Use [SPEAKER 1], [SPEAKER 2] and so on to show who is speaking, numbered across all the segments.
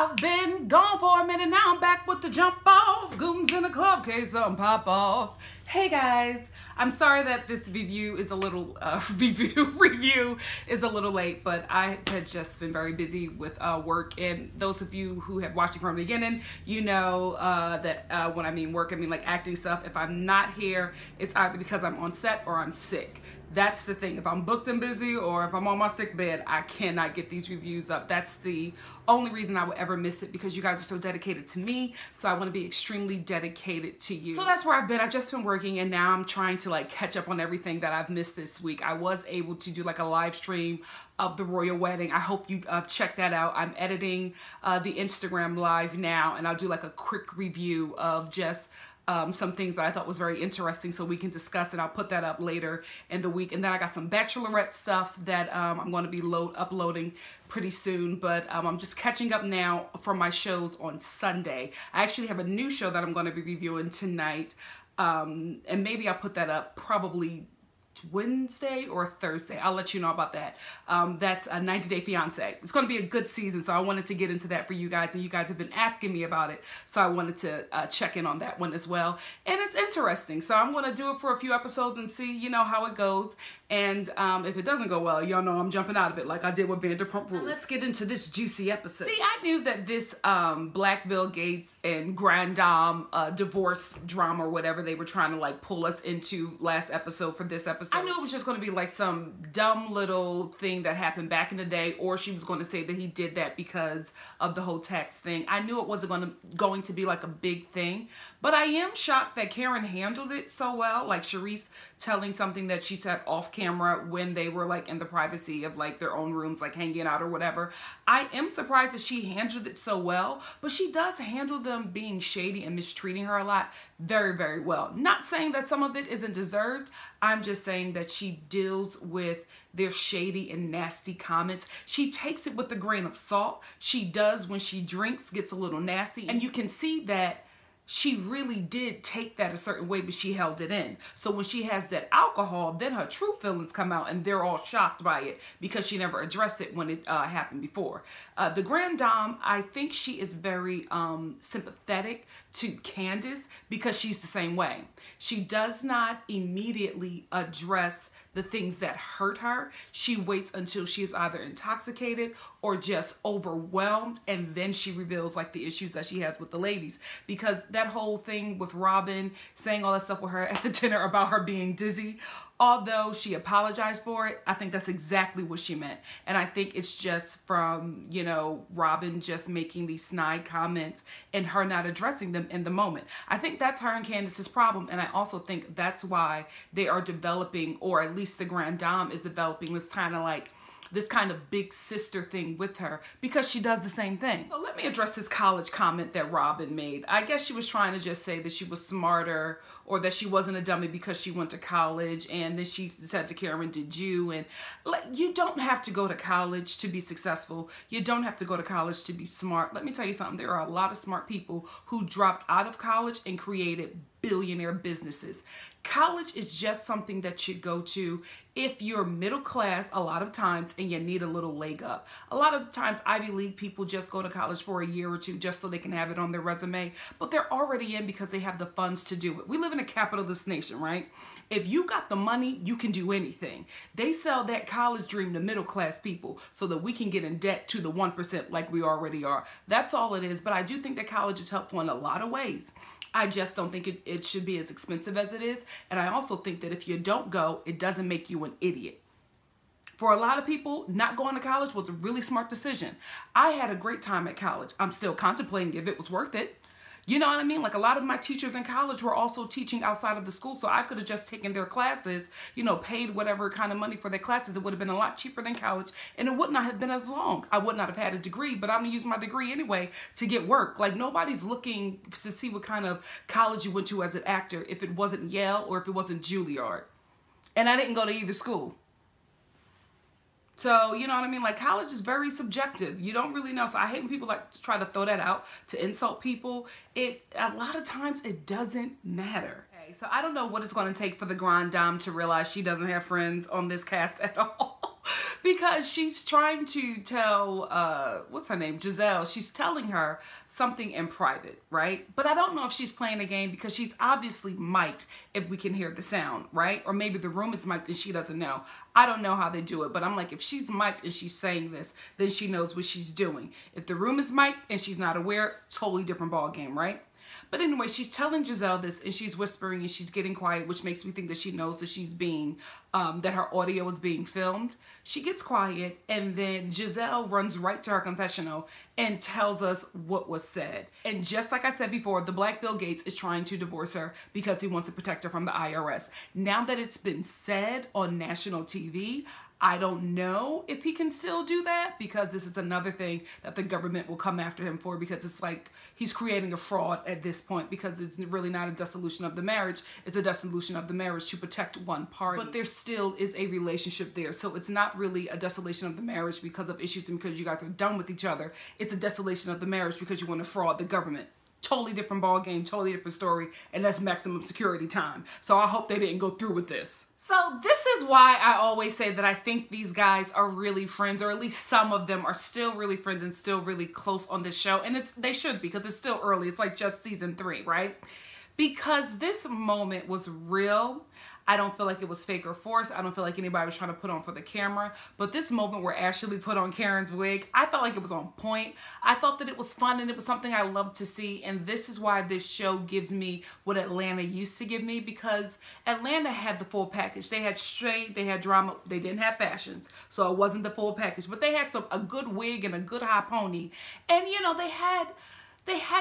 [SPEAKER 1] I've been gone for a minute, now I'm back with the jump off. Goons in the club, case something pop off. Hey guys, I'm sorry that this review is a little review is a little late, but I had just been very busy with work. And those of you who have watched me from the beginning, you know that when I mean work, I mean like acting stuff. If I'm not here, it's either because I'm on set or I'm sick. That's the thing. If I'm booked and busy or if I'm on my sick bed, I cannot get these reviews up. That's the only reason I would ever miss it, because you guys are so dedicated to me. So I want to be extremely dedicated to you. So that's where I've been. I've just been working, and now I'm trying to like catch up on everything that I've missed this week. I was able to do like a live stream of the royal wedding. I hope you check that out. I'm editing the Instagram live now, and I'll do like a quick review of just some things that I thought was very interesting, so we can discuss it. I'll put that up later in the week. And then I got some bachelorette stuff that I'm going to be uploading pretty soon, but I'm just catching up now for my shows on Sunday. I actually have a new show that I'm going to be reviewing tonight, and maybe I'll put that up probably Wednesday or Thursday. I'll let you know about that. That's a 90 Day Fiance. It's going to be a good season, so I wanted to get into that for you guys, and you guys have been asking me about it, so I wanted to check in on that one as well. And it's interesting, so I'm going to do it for a few episodes and see, you know, how it goes. And if it doesn't go well, y'all know I'm jumping out of it like I did with Vanderpump Rules. Let's get into this juicy episode. See, I knew that this Black Bill Gates and Grand Dame divorce drama or whatever they were trying to like pull us into last episode for this episode. I knew it was just going to be like some dumb little thing that happened back in the day, or she was going to say that he did that because of the whole tax thing. I knew it wasn't going to be like a big thing, but I am shocked that Karen handled it so well. Like Charisse telling something that she said off camera when they were like in the privacy of like their own rooms, like hanging out or whatever. I am surprised that she handled it so well, but she does handle them being shady and mistreating her a lot very, very well. Not saying that some of it isn't deserved. I'm just saying that she deals with their shady and nasty comments. She takes it with a grain of salt. She does when she drinks, gets a little nasty, and you can see that she really did take that a certain way, but she held it in. So when she has that alcohol, then her true feelings come out, and they're all shocked by it because she never addressed it when it happened before. The Grand Dame, I think she is very sympathetic to Candace because she's the same way. She does not immediately address the things that hurt her. She waits until she is either intoxicated or just overwhelmed, and then she reveals like the issues that she has with the ladies. Because that whole thing with Robin saying all that stuff with her at the dinner about her being dizzy, although she apologized for it, I think that's exactly what she meant. And I think it's just from, you know, Robin just making these snide comments and her not addressing them in the moment. I think that's her and Candace's problem. And I also think that's why they are developing, or at least the Grand Dame is developing this kind of big sister thing with her, because she does the same thing. So let me address this college comment that Robin made. I guess she was trying to just say that she was smarter, or that she wasn't a dummy because she went to college. And then she said to Karen, did you? And like, you don't have to go to college to be successful. You don't have to go to college to be smart. Let me tell you something. There are a lot of smart people who dropped out of college and created billionaire businesses. College is just something that you go to if you're middle class a lot of times and you need a little leg up. A lot of times Ivy League people just go to college for a year or two just so they can have it on their resume, but they're already in because they have the funds to do it. We live in a capitalist nation, right? If you got the money, you can do anything. They sell that college dream to middle class people so that we can get in debt to the 1% like we already are. That's all it is. But I do think that college is helpful in a lot of ways. I just don't think it should be as expensive as it is. And I also think that if you don't go, it doesn't make you an idiot. For a lot of people, not going to college was a really smart decision. I had a great time at college. I'm still contemplating if it was worth it. You know what I mean? Like, a lot of my teachers in college were also teaching outside of the school, so I could have just taken their classes, you know, paid whatever kind of money for their classes. It would have been a lot cheaper than college, and it would not have been as long. I would not have had a degree, but I'm gonna use my degree anyway to get work. Like, nobody's looking to see what kind of college you went to as an actor if it wasn't Yale or if it wasn't Juilliard. And I didn't go to either school. So, you know what I mean? Like, college is very subjective. You don't really know. So I hate when people like to try to throw that out to insult people. A lot of times it doesn't matter. Okay, so I don't know what it's going to take for the Grand Dame to realize she doesn't have friends on this cast at all. because she's trying to tell, what's her name, Giselle, she's telling her something in private, right? But I don't know if she's playing a game because she's obviously mic'd if we can hear the sound, right? Or maybe the room is mic'd and she doesn't know. I don't know how they do it, but I'm like, if she's mic'd and she's saying this, then she knows what she's doing. If the room is mic'd and she's not aware, totally different ball game, right? But anyway, she's telling Giselle this and she's whispering and she's getting quiet, which makes me think that she knows that she's being, that her audio is being filmed. She gets quiet and then Giselle runs right to her confessional and tells us what was said. And just like I said before, the Black Bill Gates is trying to divorce her because he wants to protect her from the IRS. Now that it's been said on national TV, I don't know if he can still do that because this is another thing that the government will come after him for because it's like he's creating a fraud at this point because it's really not a dissolution of the marriage. It's a dissolution of the marriage to protect one party. But there still is a relationship there. So it's not really a dissolution of the marriage because of issues and because you guys are done with each other. It's a dissolution of the marriage because you want to fraud the government. Totally different ball game, totally different story, and that's maximum security time. So I hope they didn't go through with this. So this is why I always say that I think these guys are really friends, or at least some of them are still really friends and still really close on this show. And they should because it's still early. It's like just season 3, right? Because this moment was real. I don't feel like it was fake or forced. I don't feel like anybody was trying to put on for the camera. But this moment where Ashley put on Karen's wig, I felt like it was on point. I thought that it was fun and it was something I loved to see. And this is why this show gives me what Atlanta used to give me, because Atlanta had the full package. They had shade, they had drama, they didn't have fashions. So it wasn't the full package. But they had a good wig and a good high pony. And you know, they had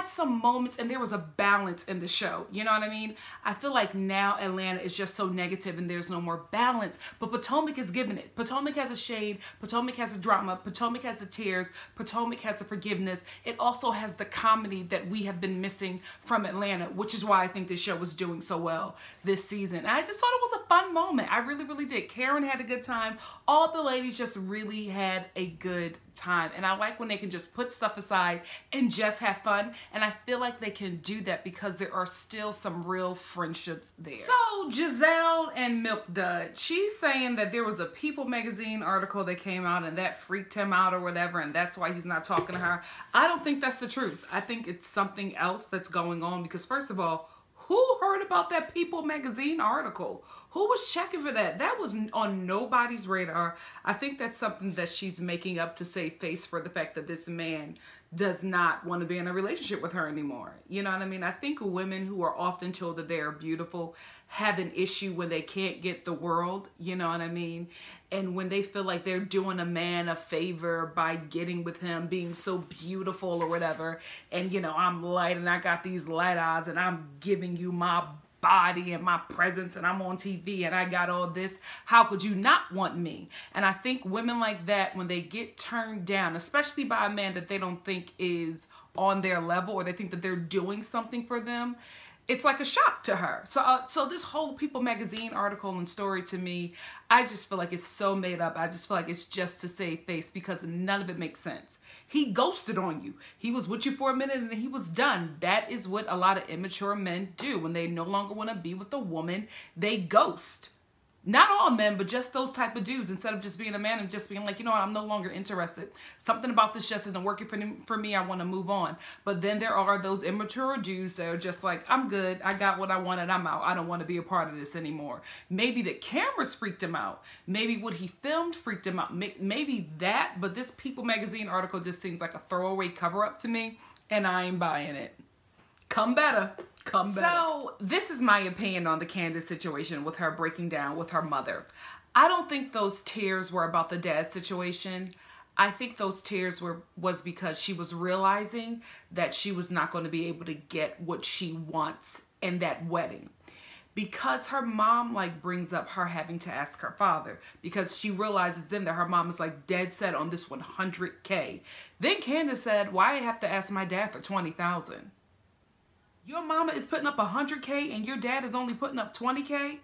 [SPEAKER 1] some moments and there was a balance in the show. You know what I mean? I feel like now Atlanta is just so negative and there's no more balance. But Potomac is giving it. Potomac has a shade. Potomac has a drama. Potomac has the tears. Potomac has the forgiveness. It also has the comedy that we have been missing from Atlanta, which is why I think this show was doing so well this season. And I just thought it was a fun moment. I really, really did. Karen had a good time. All the ladies just really had a good time. And I like when they can just put stuff aside and just have fun. And I feel like they can do that because there are still some real friendships there. So Giselle and Milk Dud, she's saying that there was a People magazine article that came out and that freaked him out or whatever, and that's why he's not talking to her. I don't think that's the truth. I think it's something else that's going on because first of all, who heard about that People magazine article? Who was checking for that? That was on nobody's radar. I think that's something that she's making up to save face for the fact that this man does not want to be in a relationship with her anymore. You know what I mean? I think women who are often told that they are beautiful have an issue when they can't get the world. You know what I mean? And when they feel like they're doing a man a favor by getting with him, being so beautiful or whatever. And, you know, I'm light and I got these light eyes and I'm giving you my body and my presence and I'm on TV and I got all this. How could you not want me? And I think women like that, when they get turned down, especially by a man that they don't think is on their level or they think that they're doing something for them, it's like a shock to her. So this whole People magazine article and story to me, I just feel like it's so made up. I just feel like it's just to save face because none of it makes sense. He ghosted on you. He was with you for a minute and he was done. That is what a lot of immature men do. When they no longer want to be with a woman, they ghost. Not all men, but just those type of dudes. Instead of just being a man and just being like, you know what, I'm no longer interested. Something about this just isn't working for me. I want to move on. But then there are those immature dudes that are just like, I'm good. I got what I wanted. I'm out. I don't want to be a part of this anymore. Maybe the cameras freaked him out. Maybe what he filmed freaked him out. Maybe that. But this People magazine article just seems like a throwaway cover-up to me. And I ain't buying it. Come better. Come better. So this is my opinion on the Candace situation with her breaking down with her mother. I don't think those tears were about the dad situation. I think those tears was because she was realizing that she was not going to be able to get what she wants in that wedding. Because her mom like brings up her having to ask her father, because she realizes then that her mom is like dead set on this 100K. Then Candace said, why I have to ask my dad for 20,000? Your mama is putting up 100K and your dad is only putting up 20K?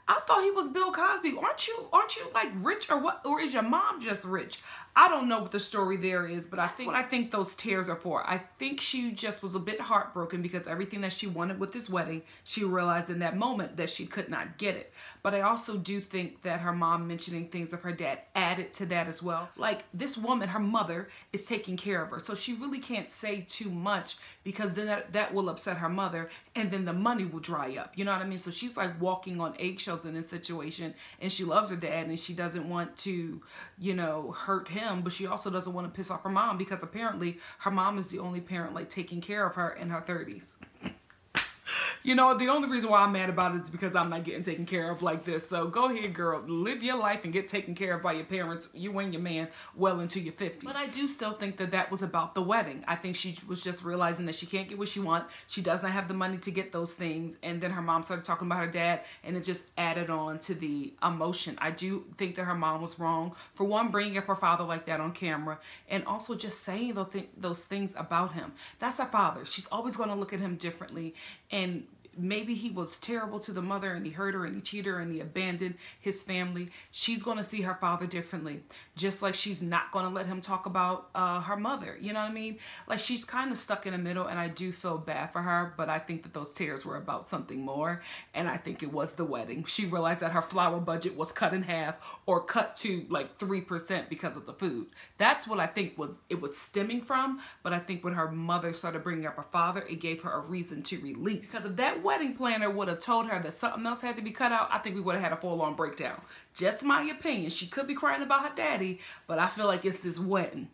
[SPEAKER 1] I thought he was Bill Cosby. Aren't you like rich or what? Or is your mom just rich? I don't know what the story there is, but that's what I think those tears are for. I think she just was a bit heartbroken because everything that she wanted with this wedding, she realized in that moment that she could not get it. But I also do think that her mom mentioning things of her dad added to that as well. Like, this woman, her mother, is taking care of her. So she really can't say too much because then that will upset her mother and then the money will dry up. You know what I mean? So she's like walking on eggshells in this situation, and she loves her dad and she doesn't want to, you know, hurt him, but she also doesn't want to piss off her mom because apparently her mom is the only parent like taking care of her in her 30s. You know, the only reason why I'm mad about it is because I'm not getting taken care of like this. So go ahead, girl, live your life and get taken care of by your parents, you and your man, well into your 50s. But I do still think that that was about the wedding. I think she was just realizing that she can't get what she wants. She does not have the money to get those things. And then her mom started talking about her dad, and it just added on to the emotion. I do think that her mom was wrong for one, bringing up her father like that on camera, and also just saying those things about him. That's her father. She's always going to look at him differently, and maybe he was terrible to the mother and he hurt her and he cheated her and he abandoned his family. She's going to see her father differently, just like she's not going to let him talk about her mother. You know what I mean? Like, she's kind of stuck in the middle, and I do feel bad for her, but I think that those tears were about something more, and I think it was the wedding. She realized that her flour budget was cut in half or cut to like 3% because of the food. That's what I think it was stemming from, but I think when her mother started bringing up her father, it gave her a reason to release. Because if that wedding planner would have told her that something else had to be cut out, I think we would have had a full-on breakdown. Just my opinion. She could be crying about her daddy, but I feel like it's this wedding.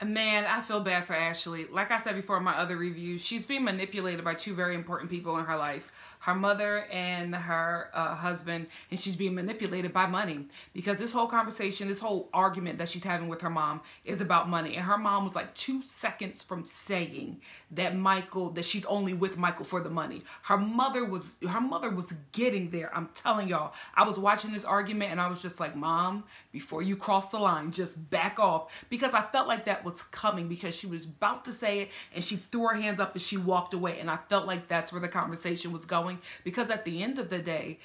[SPEAKER 1] Man, I feel bad for Ashley. Like I said before in my other review, she's being manipulated by two very important people in her life. Her mother and her husband, and she's being manipulated by money, because this whole conversation, this whole argument that she's having with her mom is about money. And her mom was like 2 seconds from saying that she's only with Michael for the money. Her mother was getting there. I'm telling y'all, I was watching this argument and I was just like, Mom, before you cross the line, just back off, because I felt like that was coming, because she was about to say it and she threw her hands up and she walked away, and I felt like that's where the conversation was going. Because at the end of the day,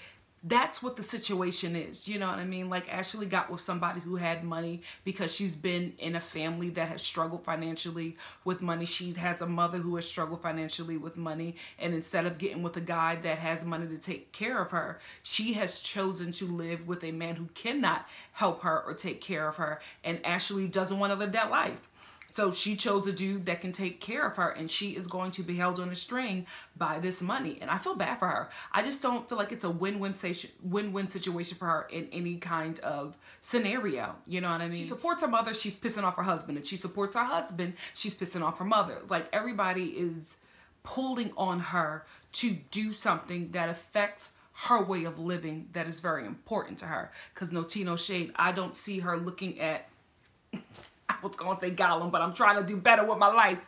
[SPEAKER 1] that's what the situation is. You know what I mean? Like, Ashley got with somebody who had money because she's been in a family that has struggled financially with money. She has a mother who has struggled financially with money. And instead of getting with a guy that has money to take care of her, she has chosen to live with a man who cannot help her or take care of her. And Ashley doesn't want to live that life. So she chose a dude that can take care of her, and she is going to be held on a string by this money. And I feel bad for her. I just don't feel like it's a win-win situation for her in any kind of scenario. You know what I mean? She supports her mother, she's pissing off her husband. If she supports her husband, she's pissing off her mother. Like, everybody is pulling on her to do something that affects her way of living that is very important to her. Because no tea, no shade, I don't see her looking at... I was going to say Gollum, but I'm trying to do better with my life.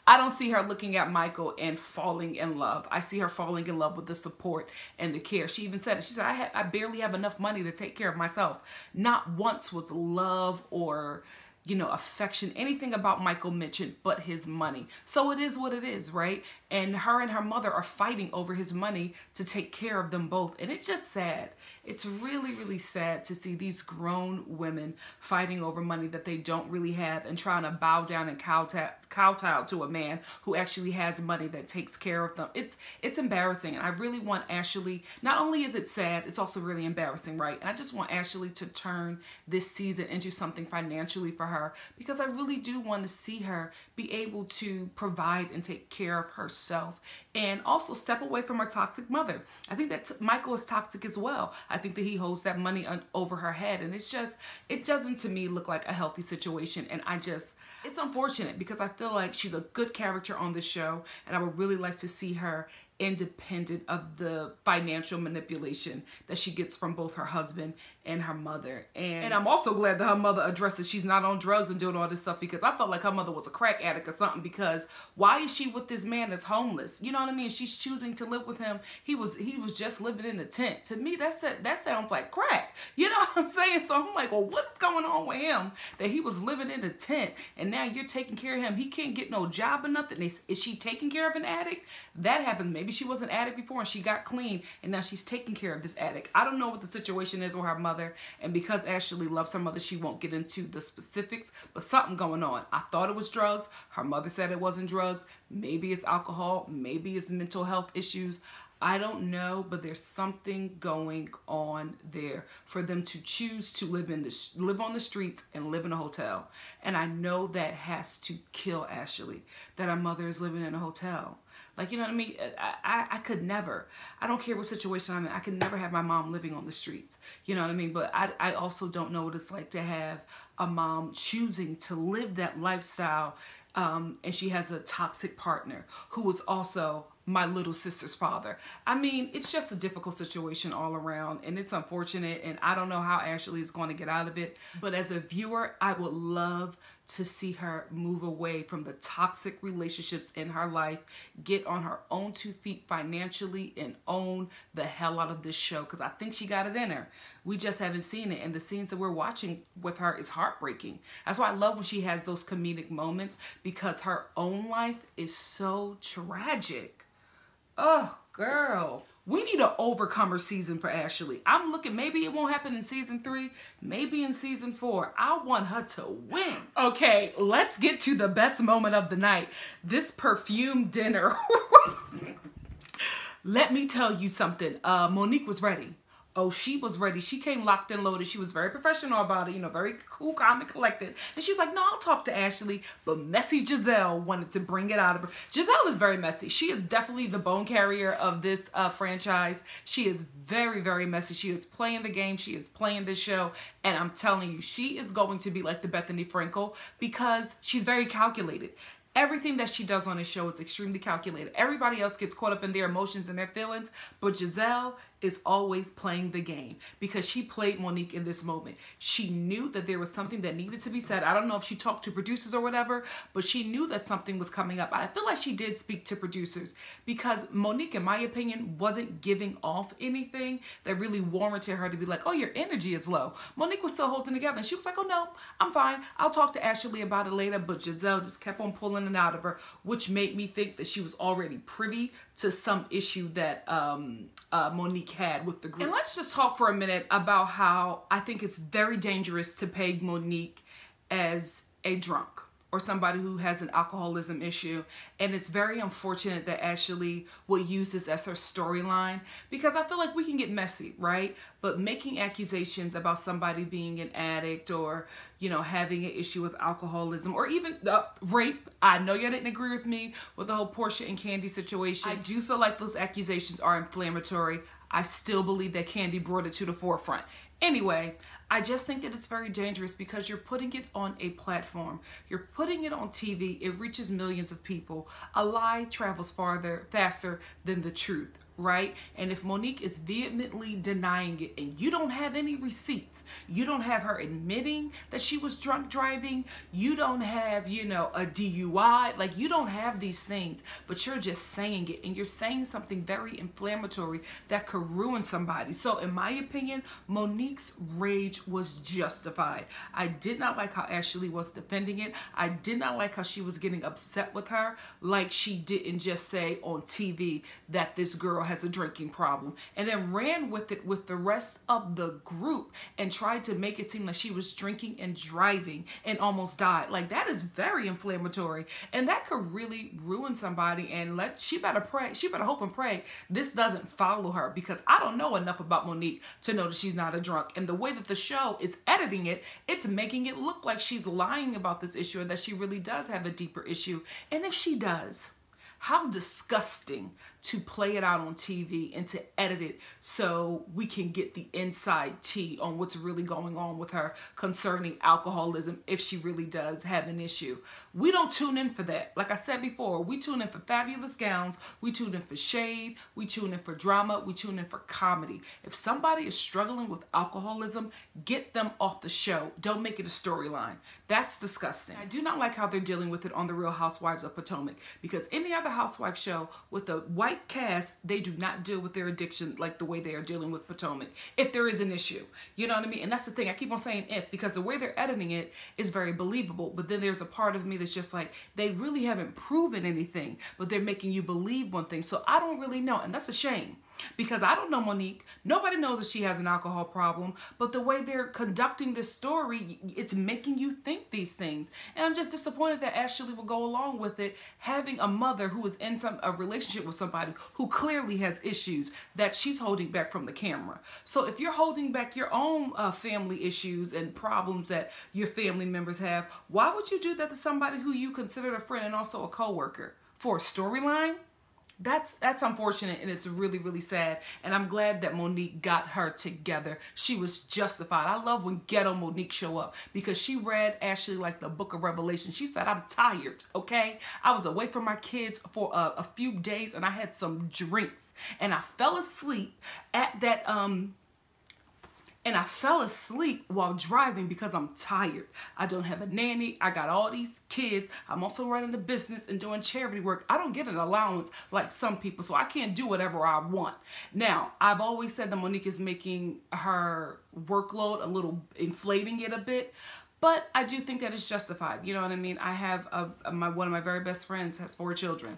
[SPEAKER 1] I don't see her looking at Michael and falling in love. I see her falling in love with the support and the care. She even said it. She said, I barely have enough money to take care of myself. Not once was love or, you know, affection, anything about Michael mentioned but his money. So it is what it is, right? And her mother are fighting over his money to take care of them both. And it's just sad. It's really, really sad to see these grown women fighting over money that they don't really have and trying to bow down and kowtow to a man who actually has money that takes care of them. It's embarrassing. And I really want Ashley, not only is it sad, it's also really embarrassing, right? And I just want Ashley to turn this season into something financially for her, because I really do want to see her be able to provide and take care of herself and also step away from her toxic mother. I think that Michael is toxic as well. I think that he holds that money over her head, and it doesn't to me look like a healthy situation. And it's unfortunate, because I feel like she's a good character on this show, and I would really like to see her independent of the financial manipulation that she gets from both her husband and her mother. And I'm also glad that her mother addresses she's not on drugs and doing all this stuff, because I felt like her mother was a crack addict or something, because why is she with this man that's homeless? You know what I mean? She's choosing to live with him. He was just living in a tent. To me, that sounds like crack. You know what I'm saying? So I'm like, well, what's going on with him that he was living in a tent and now you're taking care of him? He can't get no job or nothing. Is she taking care of an addict? That happens maybe Maybe she was an addict before and she got clean and now she's taking care of this addict. I don't know what the situation is with her mother, and because Ashley loves her mother, she won't get into the specifics, but something going on. I thought it was drugs. Her mother said it wasn't drugs. Maybe it's alcohol. Maybe it's mental health issues. I don't know, but there's something going on there for them to choose to live on the streets and live in a hotel. And I know that has to kill Ashley, that her mother is living in a hotel. Like, you know what I mean? I could never. I don't care what situation I'm in. I could never have my mom living on the streets. You know what I mean? But I also don't know what it's like to have a mom choosing to live that lifestyle. And she has a toxic partner who is also my little sister's father. I mean, it's just a difficult situation all around, and it's unfortunate, and I don't know how Ashley is going to get out of it. But as a viewer, I would love to see her move away from the toxic relationships in her life, get on her own 2 feet financially, and own the hell out of this show, because I think she got it in her. We just haven't seen it, and the scenes that we're watching with her is heartbreaking. That's why I love when she has those comedic moments, because her own life is so tragic. Oh, girl. We need an overcomer season for Ashley. I'm looking, maybe it won't happen in season 3, maybe in season 4. I want her to win. Okay, let's get to the best moment of the night. This perfume dinner. Let me tell you something. Monique was ready. Oh, she was ready. She came locked and loaded. She was very professional about it, you know, very cool, calm, and collected. And she was like, no, I'll talk to Ashley. But messy Giselle wanted to bring it out of her. Giselle is very messy. She is definitely the bone carrier of this franchise. She is very, very messy. She is playing the game. She is playing this show. And I'm telling you, she is going to be like the Bethany Frankel because she's very calculated. Everything that she does on this show is extremely calculated. Everybody else gets caught up in their emotions and their feelings, but Giselle is always playing the game because she played Monique in this moment. She knew that there was something that needed to be said. I don't know if she talked to producers or whatever, but she knew that something was coming up. I feel like she did speak to producers because Monique, in my opinion, wasn't giving off anything that really warranted her to be like, oh, your energy is low. Monique was still holding together, and she was like, oh, no, I'm fine. I'll talk to Ashley about it later, but Giselle just kept on pulling it out of her, which made me think that she was already privy to some issue that Monique had with the group. And let's just talk for a minute about how I think it's very dangerous to peg Monique as a drunk or somebody who has an alcoholism issue. And it's very unfortunate that Ashley will use this as her storyline because I feel like we can get messy, right? But making accusations about somebody being an addict or, you know, having an issue with alcoholism or even rape. I know y'all didn't agree with me with the whole Portia and Candy situation. I do feel like those accusations are inflammatory. I still believe that Candy brought it to the forefront. Anyway, I just think that it's very dangerous because you're putting it on a platform. You're putting it on TV. It reaches millions of people. A lie travels faster than the truth, right? And if Monique is vehemently denying it and you don't have any receipts, you don't have her admitting that she was drunk driving, you don't have, you know, a DUI, like you don't have these things, but you're just saying it and you're saying something very inflammatory that could ruin somebody. So in my opinion, Monique's rage was justified. I did not like how Ashley was defending it. I did not like how she was getting upset with her, like she didn't just say on TV that this girl has a drinking problem and then ran with it with the rest of the group and tried to make it seem like she was drinking and driving and almost died. Like that is very inflammatory and that could really ruin somebody. And she better pray, she better hope and pray this doesn't follow her because I don't know enough about Monique to know that she's not a drunk. And the way that the show is editing it, it's making it look like she's lying about this issue and that she really does have a deeper issue. And if she does, how disgusting to play it out on TV and to edit it so we can get the inside tea on what's really going on with her concerning alcoholism if she really does have an issue. We don't tune in for that. Like I said before, we tune in for fabulous gowns, we tune in for shade, we tune in for drama, we tune in for comedy. If somebody is struggling with alcoholism, get them off the show. Don't make it a storyline. That's disgusting. I do not like how they're dealing with it on The Real Housewives of Potomac because any other Housewives show with a white cast, they do not deal with their addiction like the way they are dealing with Potomac, if there is an issue. You know what I mean? And that's the thing. I keep on saying if, because the way they're editing it is very believable. But then there's a part of me that's just like, they really haven't proven anything, but they're making you believe one thing. So I don't really know. And that's a shame. Because I don't know Monique. Nobody knows that she has an alcohol problem. But the way they're conducting this story, it's making you think these things. And I'm just disappointed that Ashley will go along with it, having a mother who is in a relationship with somebody who clearly has issues that she's holding back from the camera. So if you're holding back your own family issues and problems that your family members have, why would you do that to somebody who you considered a friend and also a co-worker? For a storyline? That's unfortunate, and it's really, really sad. And I'm glad that Monique got her together. She was justified. I love when ghetto Monique show up, because she read Ashley like the book of Revelation. She said, I'm tired, okay? I was away from my kids for a few days, and I had some drinks, and I fell asleep at that and I fell asleep while driving because I'm tired. I don't have a nanny. I got all these kids. I'm also running a business and doing charity work. I don't get an allowance like some people, so I can't do whatever I want. Now, I've always said that Monique is making her workload a little, inflating it a bit, but I do think that it's justified. You know what I mean? I have one of my very best friends has 4 children,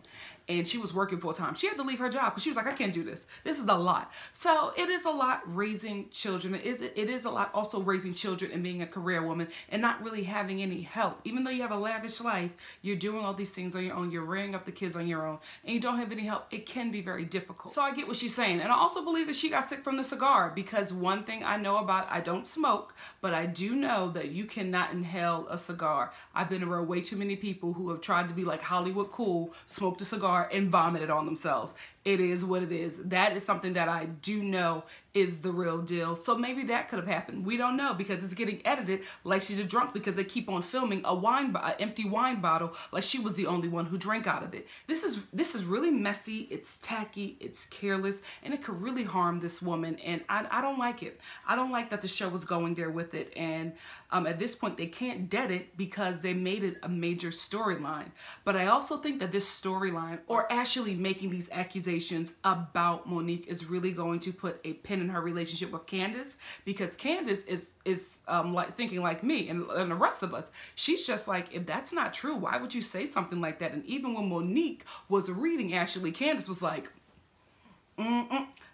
[SPEAKER 1] and she was working full time. She had to leave her job because she was like, I can't do this. This is a lot. So it is a lot raising children. It is a lot also raising children and being a career woman and not really having any help. Even though you have a lavish life, you're doing all these things on your own. You're rearing up the kids on your own, and you don't have any help. It can be very difficult. So I get what she's saying. And I also believe that she got sick from the cigar, because one thing I know about, I don't smoke, but I do know that you cannot inhale a cigar. I've been around way too many people who have tried to be like Hollywood cool, smoked a cigar, and vomited on themselves. It is what it is. That is something that I do know is the real deal. So maybe that could have happened. We don't know, because it's getting edited like she's a drunk, because they keep on filming an empty wine bottle like she was the only one who drank out of it. This is really messy. It's tacky. It's careless, and it could really harm this woman. And I don't like it. I don't like that the show was going there with it. And at this point, they can't dead it because they made it a major storyline. But I also think that this storyline, or actually making these accusations about Monique, is really going to put a pin in her relationship with Candace, because Candace is like thinking like me and the rest of us. She's just like, if that's not true, why would you say something like that? And even when Monique was reading Ashley, Candace was like,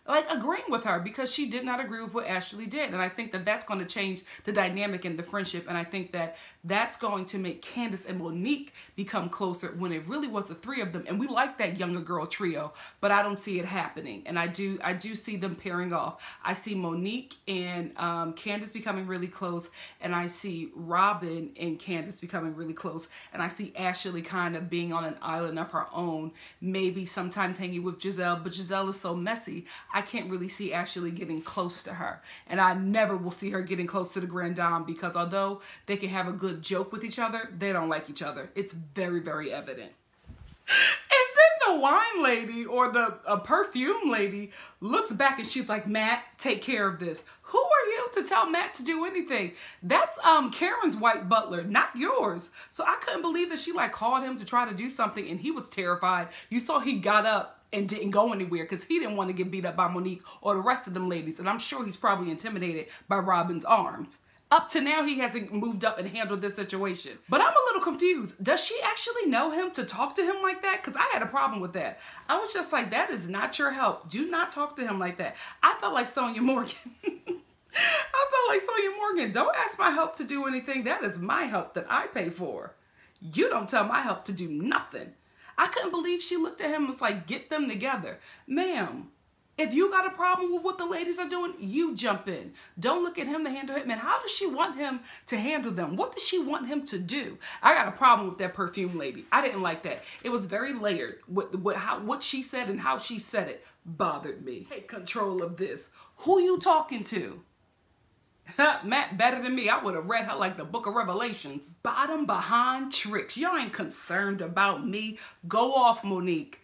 [SPEAKER 1] like agreeing with her, because she did not agree with what Ashley did. And I think that that's going to change the dynamic in the friendship. And I think that that's going to make Candace and Monique become closer, when it really was the 3 of them. And we like that younger girl trio, but I don't see it happening. And I do see them pairing off. I see Monique and Candace becoming really close. And I see Robin and Candace becoming really close. And I see Ashley kind of being on an island of her own, maybe sometimes hanging with Giselle, but Giselle is so messy. I can't really see Ashley getting close to her. And I never will see her getting close to the Grand Dame, because although they can have a good joke with each other, they don't like each other. It's very, very evident. And then the wine lady, or the perfume lady, looks back and she's like, Matt, take care of this. Who are you to tell Matt to do anything? That's Karen's white butler, not yours. So I couldn't believe that she like called him to try to do something, and he was terrified. You saw he got up and didn't go anywhere because he didn't want to get beat up by Monique or the rest of them ladies. And I'm sure he's probably intimidated by Robin's arms. Up to now, he hasn't moved up and handled this situation. But I'm a little confused. Does she actually know him to talk to him like that? Because I had a problem with that. I was just like, that is not your help. Do not talk to him like that. I felt like Sonia Morgan. I felt like Sonia Morgan. Don't ask my help to do anything. That is my help that I pay for. You don't tell my help to do nothing. I couldn't believe she looked at him and was like, get them together. Ma'am, if you got a problem with what the ladies are doing, you jump in. Don't look at him to handle it. Man, how does she want him to handle them? What does she want him to do? I got a problem with that perfume lady. I didn't like that. It was very layered. What she said and how she said it bothered me. Take control of this. Who you talking to? Matt better than me. I would have read her like the book of Revelations. Bottom behind tricks. Y'all ain't concerned about me. Go off, Monique.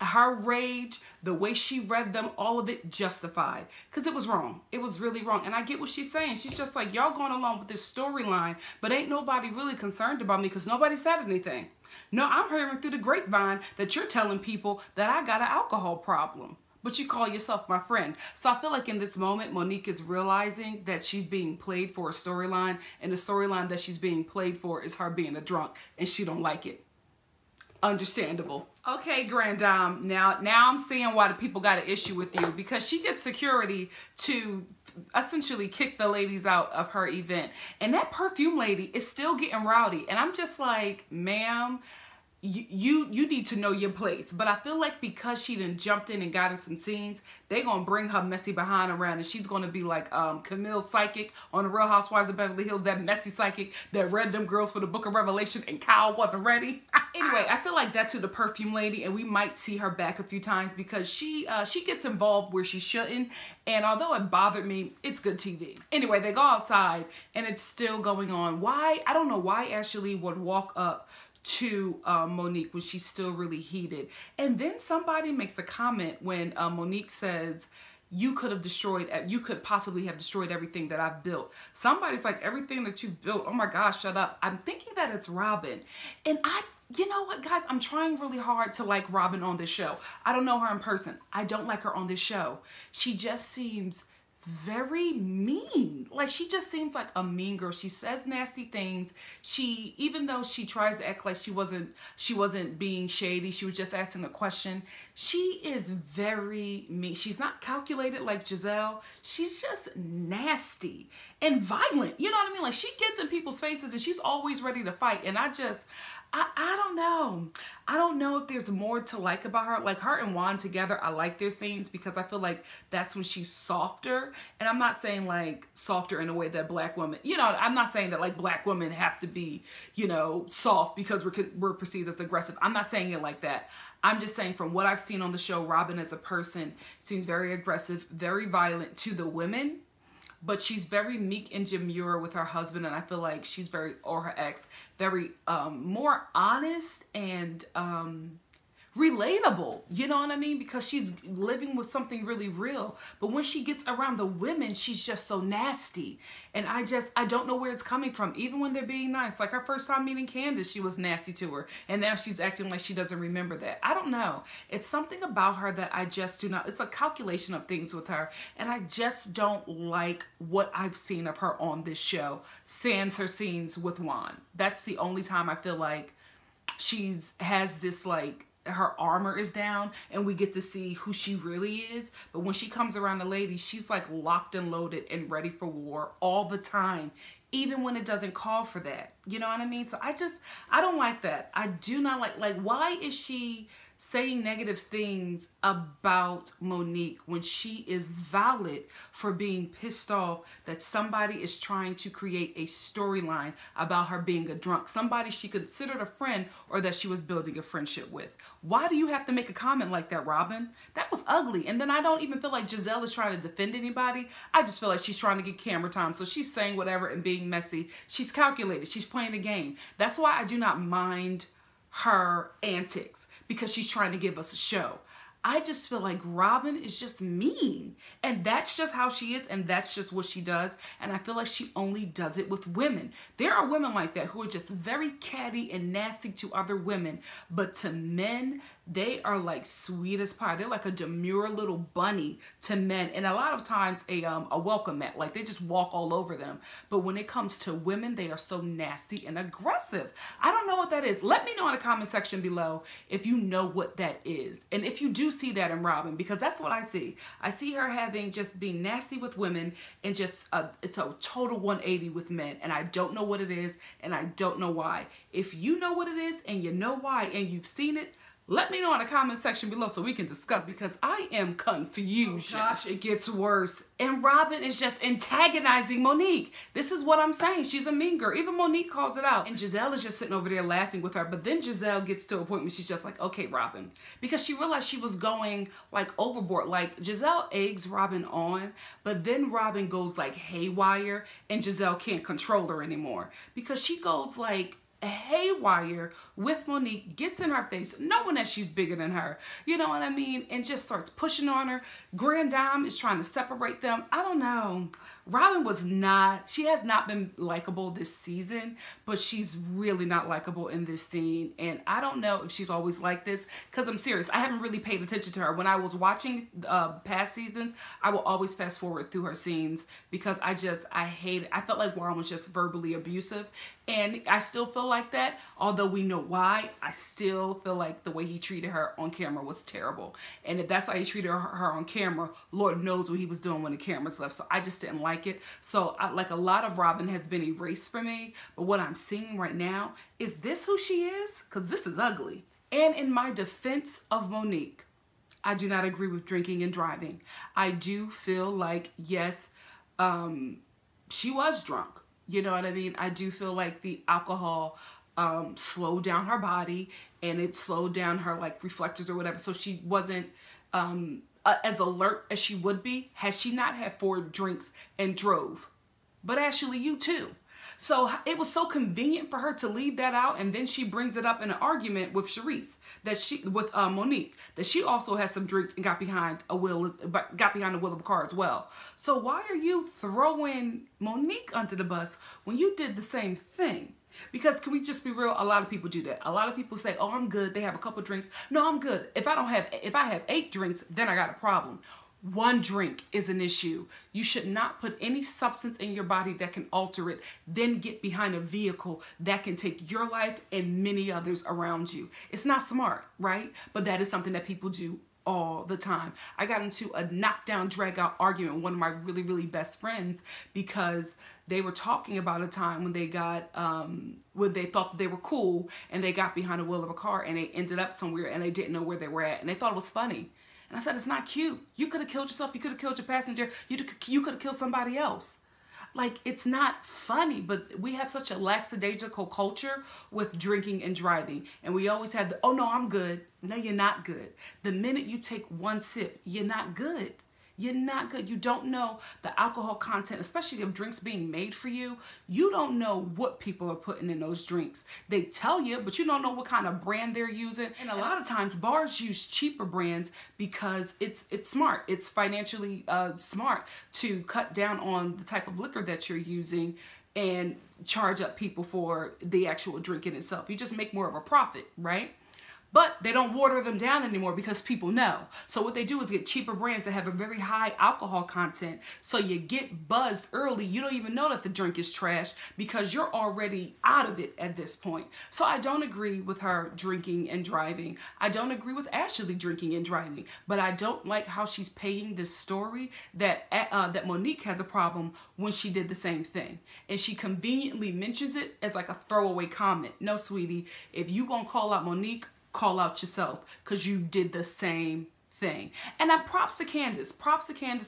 [SPEAKER 1] Her rage, the way she read them, all of it justified. Because it was wrong. It was really wrong. And I get what she's saying. She's just like, y'all going along with this storyline, but ain't nobody really concerned about me because nobody said anything. No, I'm hearing through the grapevine that you're telling people that I got an alcohol problem, but you call yourself my friend. So I feel like in this moment, Monique is realizing that she's being played for a storyline, and the storyline that she's being played for is her being a drunk, and she don't like it. Understandable. Okay, Grand Dame, now I'm seeing why the people got an issue with you, because she gets security to essentially kick the ladies out of her event. And that perfume lady is still getting rowdy. And I'm just like, ma'am, you need to know your place. But I feel like because she done jumped in and got in some scenes, they gonna bring her messy behind around, and she's gonna be like Camille Psychic on the Real Housewives of Beverly Hills, that messy psychic that read them girls for the Book of Revelation and Kyle wasn't ready. Anyway, I feel like that's who the perfume lady, and we might see her back a few times because she gets involved where she shouldn't, and although it bothered me, it's good TV. Anyway, they go outside and it's still going on. Why? I don't know why Ashley would walk up to Monique when she's still really heated. And then somebody makes a comment when Monique says, you could possibly have destroyed everything that I've built. Somebody's like, everything that you've built, oh my gosh, shut up. I'm thinking that it's Robin. And you know what, guys, I'm trying really hard to like Robin on this show. I don't know her in person. I don't like her on this show. She just seems very mean. Like, she just seems like a mean girl. She says nasty things. Even though she tries to act like she wasn't being shady, she was just asking a question. She is very mean. She's not calculated like Giselle. She's just nasty and violent. You know what I mean? Like, she gets in people's faces and she's always ready to fight. And I don't know. I don't know if there's more to like about her. Like, her and Juan together, I like their scenes because I feel like that's when she's softer. And I'm not saying like softer in a way that black women, you know, I'm not saying that like black women have to be, you know, soft because we're perceived as aggressive. I'm not saying it like that. I'm just saying from what I've seen on the show, Robin as a person seems very aggressive, very violent to the women. But she's very meek and demure with her husband, and I feel like she's or her ex, very more honest and relatable, you know what I mean? Because she's living with something really real. But when she gets around the women, she's just so nasty. And I don't know where it's coming from, even when they're being nice. Like her first time meeting Candace, she was nasty to her. And now she's acting like she doesn't remember that. I don't know. It's something about her that I just do not, it's a calculation of things with her. And I just don't like what I've seen of her on this show, sans her scenes with Juan. That's the only time I feel like has this like, her armor is down and we get to see who she really is. But when she comes around the ladies, she's like locked and loaded and ready for war all the time, even when it doesn't call for that. You know what I mean? So I don't like that. I do not like why is she saying negative things about Monique when she is valid for being pissed off that somebody is trying to create a storyline about her being a drunk, somebody she considered a friend or that she was building a friendship with. Why do you have to make a comment like that, Robin? That was ugly. And then I don't even feel like Giselle is trying to defend anybody. I just feel like she's trying to get camera time. So she's saying whatever and being messy. She's calculated. She's playing a game. That's why I do not mind her antics, because she's trying to give us a show. I just feel like Robin is just mean, and that's just how she is, and that's just what she does. And I feel like she only does it with women. There are women like that who are just very catty and nasty to other women, but to men, they are like sweet as pie. They're like a demure little bunny to men, and a lot of times a welcome mat. Like, they just walk all over them. But when it comes to women, they are so nasty and aggressive. I don't know what that is. Let me know in the comment section below if you know what that is, and if you do see that in Robin, because that's what I see. I see her just being nasty with women, and just it's a total 180 with men, and I don't know what it is, and I don't know why. If you know what it is and you know why and you've seen it, let me know in the comment section below so we can discuss, because I am confused. Oh gosh, it gets worse. And Robin is just antagonizing Monique. This is what I'm saying. She's a mean girl. Even Monique calls it out. And Giselle is just sitting over there laughing with her. But then Giselle gets to a point where she's just like, okay, Robin. Because she realized she was going like overboard. Like, Giselle eggs Robin on, but then Robin goes like haywire and Giselle can't control her anymore. Because she goes like haywire with Monique, gets in her face, knowing that she's bigger than her, you know what I mean, and just starts pushing on her. Grand Dame is trying to separate them. I don't know. Robin she has not been likable this season, but she's really not likable in this scene. And I don't know if she's always like this, because I'm serious. I haven't really paid attention to her. When I was watching past seasons, I will always fast forward through her scenes because I hate it. I felt like Juan was just verbally abusive. And I still feel like that, although we know why. I still feel like the way he treated her on camera was terrible. And if that's how he treated her on camera, Lord knows what he was doing when the cameras left. So I just didn't like it. So like a lot of Robin has been erased for me. But what I'm seeing right now, is this who she is? Because this is ugly. And in my defense of Monique, I do not agree with drinking and driving. I do feel like, yes, she was drunk. You know what I mean? I do feel like the alcohol slowed down her body, and it slowed down her like reflectors or whatever. So she wasn't as alert as she would be had she not had 4 drinks and drove. But actually you too. So it was so convenient for her to leave that out, and then she brings it up in an argument with Monique, that she also had some drinks and got behind the wheel of a car as well. So why are you throwing Monique under the bus when you did the same thing? Because can we just be real? A lot of people do that. A lot of people say, "Oh, I'm good." They have a couple drinks. No, I'm good. If I have 8 drinks, then I got a problem. 1 drink is an issue. You should not put any substance in your body that can alter it, then get behind a vehicle that can take your life and many others around you. It's not smart, right? But that is something that people do all the time. I got into a knockdown, drag out argument with one of my really, really best friends because they were talking about a time when they got, when they thought that they were cool and they got behind the wheel of a car and they ended up somewhere and they didn't know where they were at, and they thought it was funny. And I said, it's not cute. You could have killed yourself. You could have killed your passenger. You could have killed somebody else. Like, it's not funny, but we have such a lackadaisical culture with drinking and driving. And we always have the, oh no, I'm good. No, you're not good. The minute you take 1 sip, you're not good. You're not good. You don't know the alcohol content, especially of drinks being made for you. You don't know what people are putting in those drinks. They tell you, but you don't know what kind of brand they're using. And a lot of times bars use cheaper brands because it's smart. It's financially smart to cut down on the type of liquor that you're using and charge up people for the actual drink in itself. You just make more of a profit, right? But they don't water them down anymore because people know. So what they do is get cheaper brands that have a very high alcohol content. So you get buzzed early. You don't even know that the drink is trash because you're already out of it at this point. So I don't agree with her drinking and driving. I don't agree with Ashley drinking and driving. But I don't like how she's paying this story that that Monique has a problem when she did the same thing. And she conveniently mentions it as like a throwaway comment. No, sweetie, if you gonna call out Monique, call out yourself because you did the same thing. And I props to Candace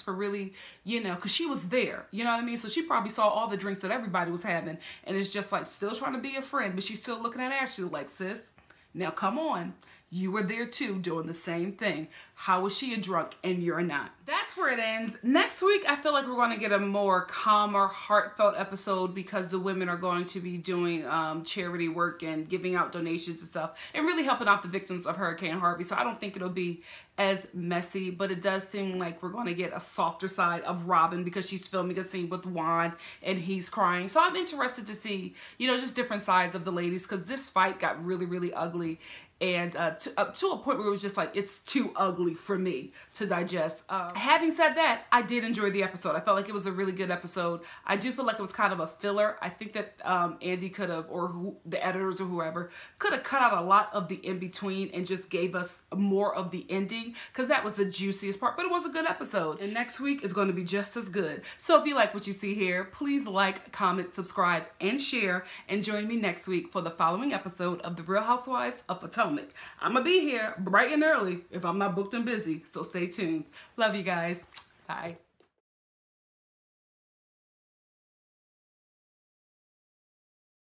[SPEAKER 1] for really, you know, because she was there, you know what I mean? So she probably saw all the drinks that everybody was having and it's just like still trying to be a friend, but she's still looking at Ashley like, sis, now come on. You were there too doing the same thing. How is she a drunk and you're not? That's where it ends. Next week, I feel like we're going to get a more calmer, heartfelt episode because the women are going to be doing charity work and giving out donations and stuff and really helping out the victims of Hurricane Harvey. So I don't think it'll be as messy, but it does seem like we're going to get a softer side of Robin because she's filming a scene with Juan and he's crying. So I'm interested to see, you know, just different sides of the ladies because this fight got really, really ugly. And to a point where it was just like, it's too ugly for me to digest. Having said that, I did enjoy the episode. I felt like it was a really good episode. I do feel like it was kind of a filler. I think that Andy could have, or the editors or whoever, could have cut out a lot of the in-between and just gave us more of the ending because that was the juiciest part, but it was a good episode. And next week is going to be just as good. So if you like what you see here, please like, comment, subscribe, and share. And join me next week for the following episode of The Real Housewives of Potomac. I'm gonna be here bright and early if I'm not booked and busy, so stay tuned. Love you guys. Bye.